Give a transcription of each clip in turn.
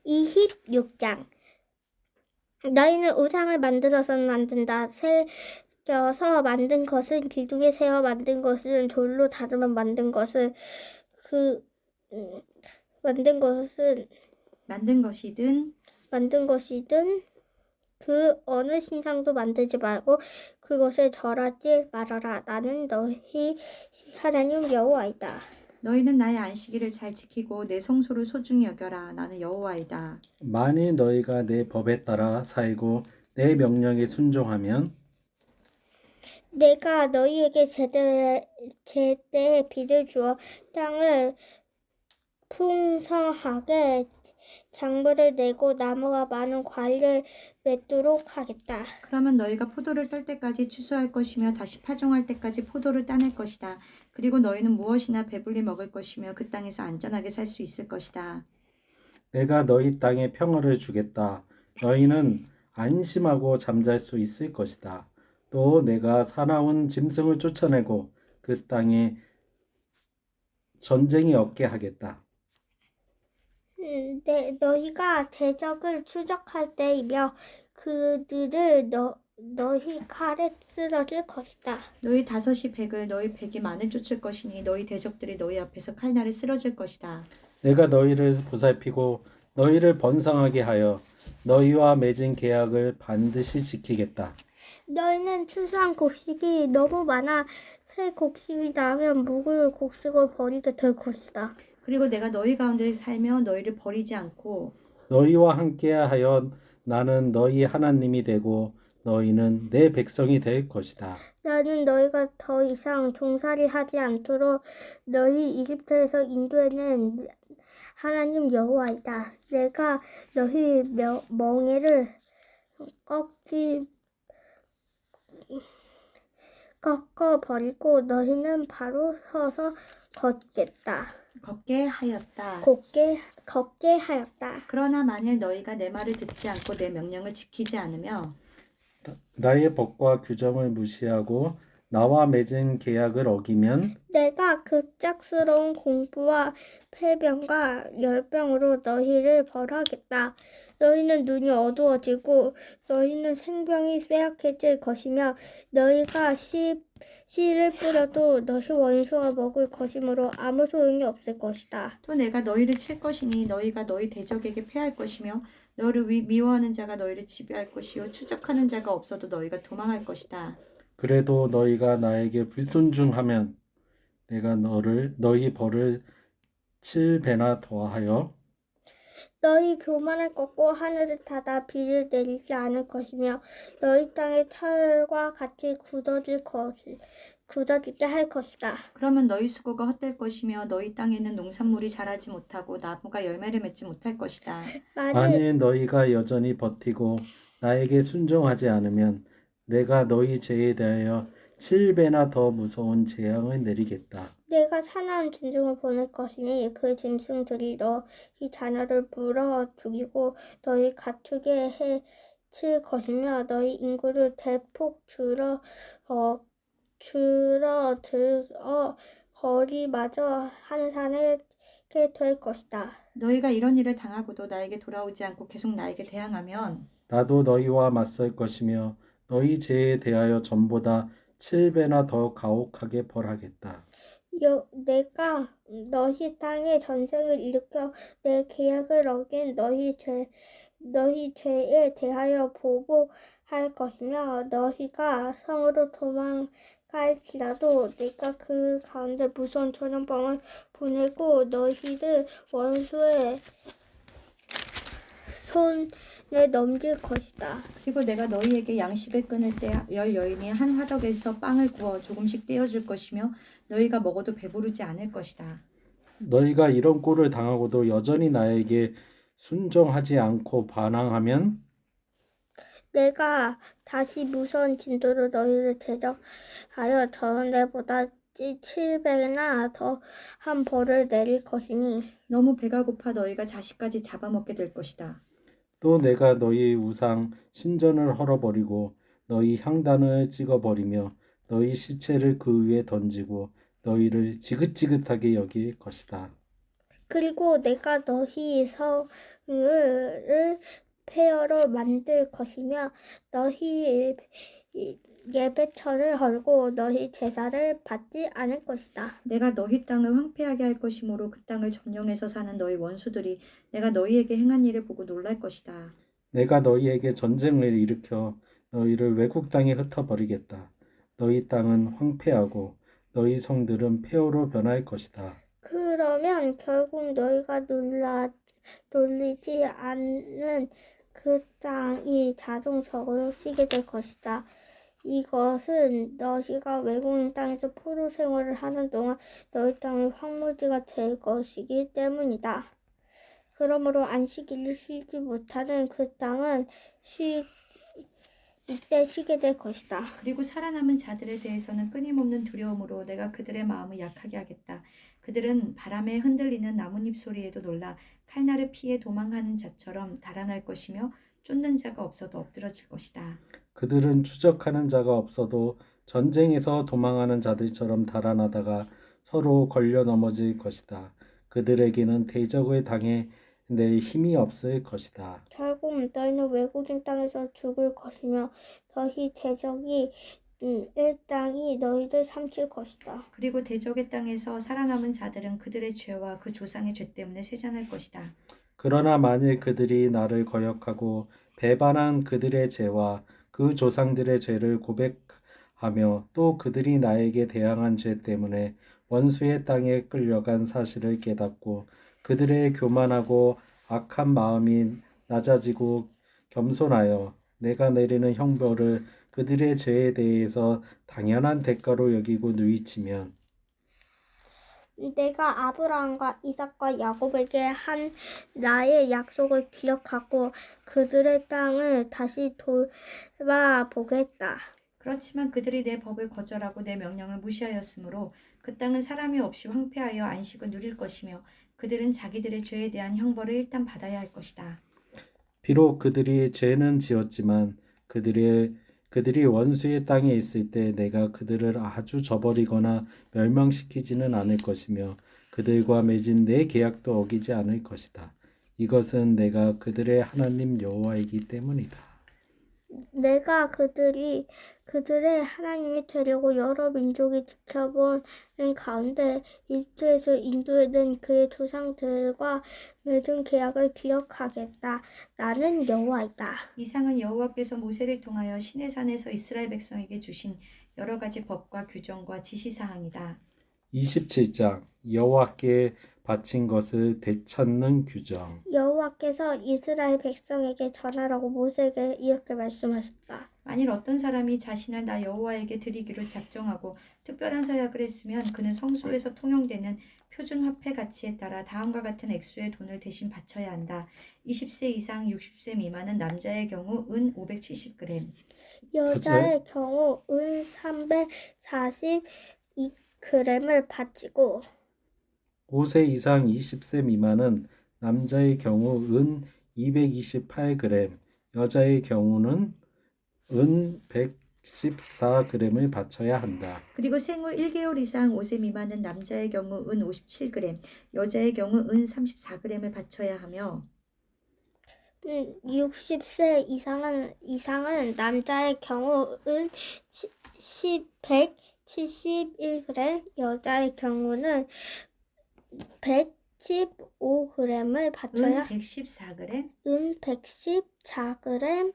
26장. 너희는 우상을 만들어서는 안 된다. 새겨서 만든 것은 기둥에 세워 만든 것은 돌로 다루면 만든 것은 만든 것이든 그 어느 신상도 만들지 말고 그것을 절하지 말아라. 나는 너희 하나님 여호와이다. 너희는 나의 안식일을 잘 지키고 내 성소를 소중히 여겨라. 나는 여호와이다. 만일 너희가 내 법에 따라 살고 내 명령에 순종하면 내가 너희에게 제때 비를 주어 땅을 풍성하게 작물을 내고 나무가 많은 과일을 맺도록 하겠다. 그러면 너희가 포도를 떨 때까지 추수할 것이며 다시 파종할 때까지 포도를 따낼 것이다. 그리고 너희는 무엇이나 배불리 먹을 것이며 그 땅에서 안전하게 살 수 있을 것이다. 내가 너희 땅에 평화를 주겠다. 너희는 안심하고 잠잘 수 있을 것이다. 또 내가 사나운 짐승을 쫓아내고 그 땅에 전쟁이 없게 하겠다. 너희가 대적을 추적할 때이며 그들을 너희 칼에 쓰러질 것이다. 너희 5이 100을 너희 100이 만을 쫓을 것이니 너희 대적들이 너희 앞에서 칼날에 쓰러질 것이다. 내가 너희를 보살피고 너희를 번성하게 하여 너희와 맺은 계약을 반드시 지키겠다. 너희는 추수한 곡식이 너무 많아 새 곡식이 나면 묵을 곡식을 버리게 될 것이다. 그리고 내가 너희 가운데 살며 너희를 버리지 않고 너희와 함께하여 나는 너희 하나님이 되고 너희는 내 백성이 될 것이다. 나는 너희가 더 이상 종살이 하지 않도록 너희 이집트에서 인도해낸 하나님 여호와이다. 내가 너희 멍에를 꺾어버리고 너희는 바로 서서 걷게 하였다. 걷게 하였다. 그러나 만일 너희가 내 말을 듣지 않고 내 명령을 지키지 않으며 나의 법과 규정을 무시하고 나와 맺은 계약을 어기면 내가 급작스러운 공부와 폐병과 열병으로 너희를 벌하겠다. 너희는 눈이 어두워지고 너희는 생병이 쇠약해질 것이며 너희가 씨를 뿌려도 너희 원수가 먹을 것이므로 아무 소용이 없을 것이다. 또 내가 너희를 칠 것이니 너희가 너희 대적에게 패할 것이며 너를 미워하는 자가 너희를 지배할 것이요 추적하는 자가 없어도 너희가 도망할 것이다. 그래도 너희가 나에게 불순종하면 내가 너희 벌을 7배나 더하여 너희 교만을 꺾고 하늘을 닫아 비를 내리지 않을 것이며 너희 땅의 철과 같이 굳어지게 할 것이다. 그러면 너희 수고가 헛될 것이며 너희 땅에는 농산물이 자라지 못하고 나무가 열매를 맺지 못할 것이다. 만일 너희가 여전히 버티고 나에게 순종하지 않으면 내가 너희 죄에 대하여 7배나 더 무서운 재앙을 내리겠다. 내가 사나운 짐승을 보낼 것이니 그 짐승들이 너희 자녀를 물어 죽이고 너희 가축에 해칠 것이며 너희 인구를 대폭 줄어들어 거리마저 한산하게 될 것이다. 너희가 이런 일을 당하고도 나에게 돌아오지 않고 계속 나에게 대항하면 나도 너희와 맞설 것이며 너희 죄에 대하여 전보다 7배나 더 가혹하게 벌하겠다. 내가 너희 땅에 전쟁을 일으켜 내 계약을 어긴 너희 죄에 대하여 보복할 것이며 너희가 성으로 도망갈지라도 내가 그 가운데 무서운 전염병을 보내고 너희를 원수의 손에 넘길 것이다. 그리고 내가 너희에게 양식을 끊을 때 10여인이 한 화덕에서 빵을 구워 조금씩 떼어줄 것이며 너희가 먹어도 배부르지 않을 것이다. 너희가 이런 꼴을 당하고도 여전히 나에게 순종하지 않고 반항하면 내가 다시 무서운 진도로 너희를 대적하여 전에보다 7배나 더한 벌을 내릴 것이니 너무 배가 고파 너희가 자식까지 잡아먹게 될 것이다. 또 내가 너희 우상 신전을 헐어버리고 너희 향단을 찍어버리며 너희 시체를 그 위에 던지고 너희를 지긋지긋하게 여길 것이다. 그리고 내가 너희 성을 폐허로 만들 것이며 너희 예배처를 헐고 너희 제사를 받지 않을 것이다. 내가 너희 땅을 황폐하게 할 것이므로 그 땅을 점령해서 사는 너희 원수들이 내가 너희에게 행한 일을 보고 놀랄 것이다. 내가 너희에게 전쟁을 일으켜 너희를 외국 땅에 흩어버리겠다. 너희 땅은 황폐하고 너희 성들은 폐허로 변할 것이다. 그러면 결국 너희가 놀리지 않는 그 땅이 자동적으로 쉬게 될 것이다. 이것은 너희가 외국인 땅에서 포로 생활을 하는 동안 너희 땅이 황무지가 될 것이기 때문이다. 그러므로 안식일을 쉬지 못하는 그 땅은 이때 쉬게 될 것이다. 그리고 살아남은 자들에 대해서는 끊임없는 두려움으로 내가 그들의 마음을 약하게 하겠다. 그들은 바람에 흔들리는 나뭇잎 소리에도 놀라 칼날을 피해 도망하는 자처럼 달아날 것이며 쫓는 자가 없어도 엎드러질 것이다. 그들은 추적하는 자가 없어도 전쟁에서 도망하는 자들처럼 달아나다가 서로 걸려 넘어질 것이다. 그들에게는 대적을 당해 낼 힘이 없을 것이다. 결국 너희는 외국인 땅에서 죽을 것이며 너희 대적이 일 땅이 너희를 삼킬 것이다. 그리고 대적의 땅에서 살아남은 자들은 그들의 죄와 그 조상의 죄 때문에 쇠잔할 것이다. 그러나 만일 그들이 나를 거역하고 배반한 그들의 죄와 그 조상들의 죄를 고백하며 또 그들이 나에게 대항한 죄 때문에 원수의 땅에 끌려간 사실을 깨닫고 그들의 교만하고 악한 마음이 낮아지고 겸손하여 내가 내리는 형벌을 그들의 죄에 대해서 당연한 대가로 여기고 누이치면 내가 아브라함과 이삭과 야곱에게 한 나의 약속을 기억하고 그들의 땅을 다시 돌아보겠다. 그렇지만 그들이 내 법을 거절하고 내 명령을 무시하였으므로 그 땅은 사람이 없이 황폐하여 안식을 누릴 것이며 그들은 자기들의 죄에 대한 형벌을 일단 받아야 할 것이다. 비록 그들이 죄는 지었지만 그들이 원수의 땅에 있을 때 내가 그들을 아주 저버리거나 멸망시키지는 않을 것이며 그들과 맺은 내 계약도 어기지 않을 것이다. 이것은 내가 그들의 하나님 여호와이기 때문이다. 내가 그들의 하나님이 되려고 여러 민족이 지켜보는 가운데 이집트에서 인도해낸 그의 조상들과 맺은 계약을 기억하겠다. 나는 여호와이다. 이상은 여호와께서 모세를 통하여 시내산에서 이스라엘 백성에게 주신 여러 가지 법과 규정과 지시사항이다. 27장 여호와께 바친 것을 되찾는 규정. 여호와께서 이스라엘 백성에게 전하라고 모세에게 이렇게 말씀하셨다. 만일 어떤 사람이 자신을 나 여호와에게 드리기로 작정하고 특별한 서약을 했으면 그는 성소에서 통용되는 표준 화폐 가치에 따라 다음과 같은 액수의 돈을 대신 바쳐야 한다. 20세 이상 60세 미만은 남자의 경우 은 570g, 여자의 경우 은 342g을 바치고 5세 이상 20세 미만은 남자의 경우 은 228g, 여자의 경우는 은 114g을 바쳐야 한다. 그리고 생후 1개월 이상 5세 미만은 남자의 경우 은 57g, 여자의 경우 은 34g을 바쳐야 하며 60세 이상은 남자의 경우 은 171g, 여자의 경우는 115g을 바쳐야 은 114g, 은 114g을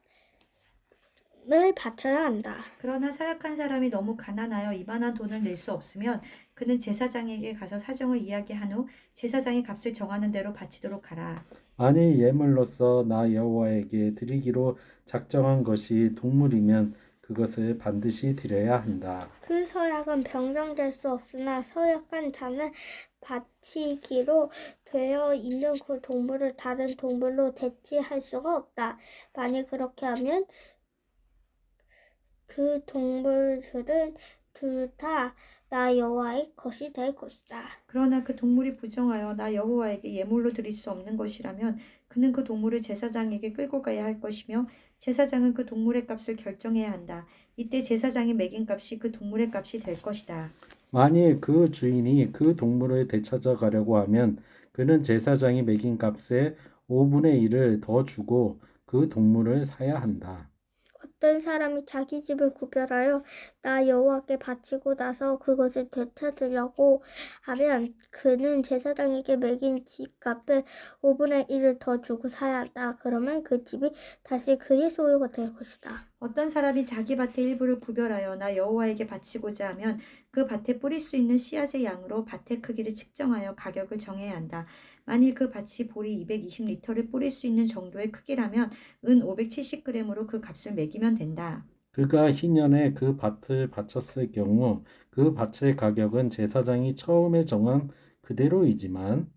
바쳐야 한다. 그러나 서약한 사람이 너무 가난하여 이만한 돈을 낼 수 없으면 그는 제사장에게 가서 사정을 이야기한 후 제사장이 값을 정하는 대로 바치도록 하라. 만일 예물로서 나 여호와에게 드리기로 작정한 것이 동물이면 그것을 반드시 드려야 한다. 그 서약은 변경될 수 없으나 서약한 자는 바치기로 되어 있는 그 동물을 다른 동물로 대체할 수가 없다. 만일 그렇게 하면 그 동물들은 둘 다 나 여호와의 것이 될 것이다. 그러나 그 동물이 부정하여 나 여호와에게 예물로 드릴 수 없는 것이라면 그는 그 동물을 제사장에게 끌고 가야 할 것이며 제사장은 그 동물의 값을 결정해야 한다. 이때 제사장이 매긴 값이 그 동물의 값이 될 것이다. 만일 그 주인이 그 동물을 되찾아 가려고 하면 그는 제사장이 매긴 값의 5분의 1을 더 주고 그 동물을 사야 한다. 어떤 사람이 자기 집을 구별하여 나 여호와께 바치고 나서 그것을 되찾으려고 하면 그는 제사장에게 매긴 집값의 5분의 1을 더 주고 사야 한다. 그러면 그 집이 다시 그의 소유가 될 것이다. 어떤 사람이 자기 밭의 일부를 구별하여 나 여호와에게 바치고자 하면 그 밭에 뿌릴 수 있는 씨앗의 양으로 밭의 크기를 측정하여 가격을 정해야 한다. 만일 그 밭이 보리 220리터를 뿌릴 수 있는 정도의 크기라면 은 570g으로 그 값을 매기면 된다. 그가 희년에 그 밭을 바쳤을 경우 그 밭의 가격은 제사장이 처음에 정한 그대로이지만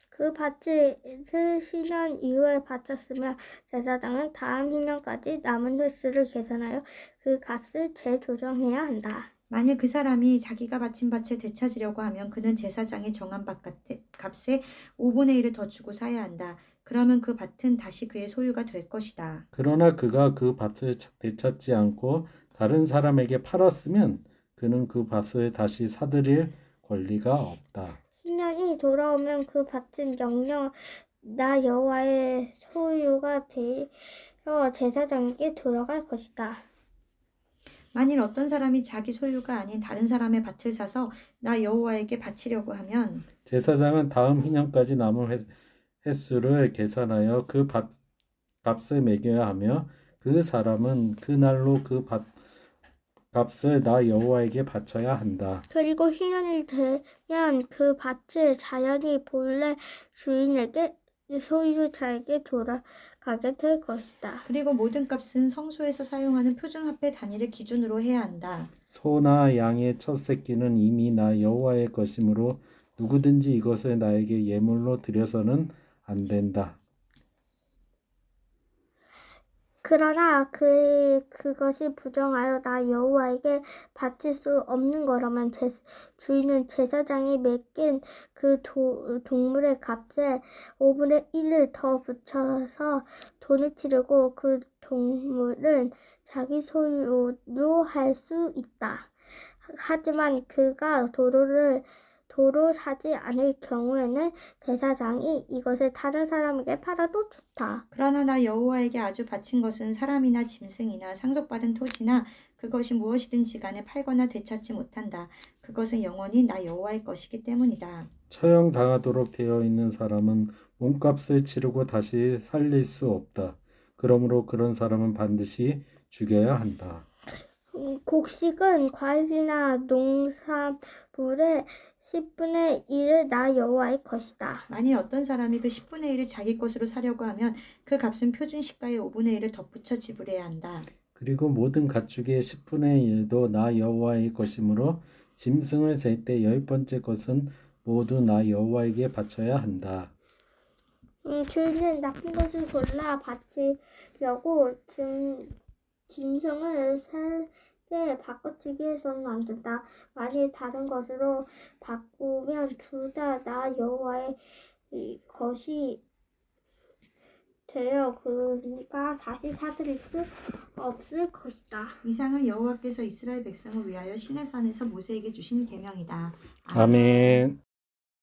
그 밭을 10년 이후에 바쳤으면 제사장은 다음 2년까지 남은 횟수를 계산하여 그 값을 재조정해야 한다. 만일 그 사람이 자기가 바친 밭을 되찾으려고 하면 그는 제사장이 정한 값의 5분의 1을 더 주고 사야 한다. 그러면 그 밭은 다시 그의 소유가 될 것이다. 그러나 그가 그 밭을 되찾지 않고 다른 사람에게 팔았으면 그는 그 밭을 다시 사들일 권리가 없다. 10년이 돌아오면 그 밭은 영영 나 여호와의 소유가 되어 제사장에게 돌아갈 것이다. 만일 어떤 사람이 자기 소유가 아닌 다른 사람의 밭을 사서 나 여호와에게 바치려고 하면 제사장은 다음 희년까지 남은 횟수를 계산하여 그 값을 매겨야 하며 그 사람은 그날로 그 값을 나 여호와에게 바쳐야 한다. 그리고 10년이 되면 그 밭을 자연히 본래 주인에게 소유자에게 돌아가게 될 것이다. 그리고 모든 값은 성소에서 사용하는 표준화폐 단위를 기준으로 해야 한다. 소나 양의 첫 새끼는 이미 나 여호와의 것이므로 누구든지 이것을 나에게 예물로 드려서는 안 된다. 그러나 그것이 부정하여 나 여호와에게 바칠 수 없는 거라면 주인은 제사장이 맡긴 그 동물의 값에 5분의 1을 더 붙여서 돈을 치르고 그 동물은 자기 소유로 할 수 있다. 하지만 그가 도로 사지 않을 경우에는 제사장이 이것을 다른 사람에게 팔아도 좋다. 그러나 나 여호와에게 아주 바친 것은 사람이나 짐승이나 상속받은 토지나 그것이 무엇이든지 간에 팔거나 되찾지 못한다. 그것은 영원히 나 여호와의 것이기 때문이다. 처형당하도록 되어 있는 사람은 몸값을 치르고 다시 살릴 수 없다. 그러므로 그런 사람은 반드시 죽여야 한다. 곡식은 과일이나 농산물의 10분의 1을 나 여호와의 것이다. 만일 어떤 사람이 그 10분의 1을 자기 것으로 사려고 하면 그 값은 표준 시가의 5분의 1을 덧붙여 지불해야 한다. 그리고 모든 가축의 10분의 1도 나 여호와의 것이므로 짐승을 셀 때 10번째 것은 모두 나 여호와에게 바쳐야 한다. 주인은 나쁜 것을 골라 바치려고 짐승을 세게 바꿔치기 해서는 안 된다. 만일 다른 것으로 바꾸면 둘 다 나 여호와의 것이 되어 그가 다시 사들일 수 없을 것이다. 이상은 여호와께서 이스라엘 백성을 위하여 시내산에서 모세에게 주신 계명이다. 아멘.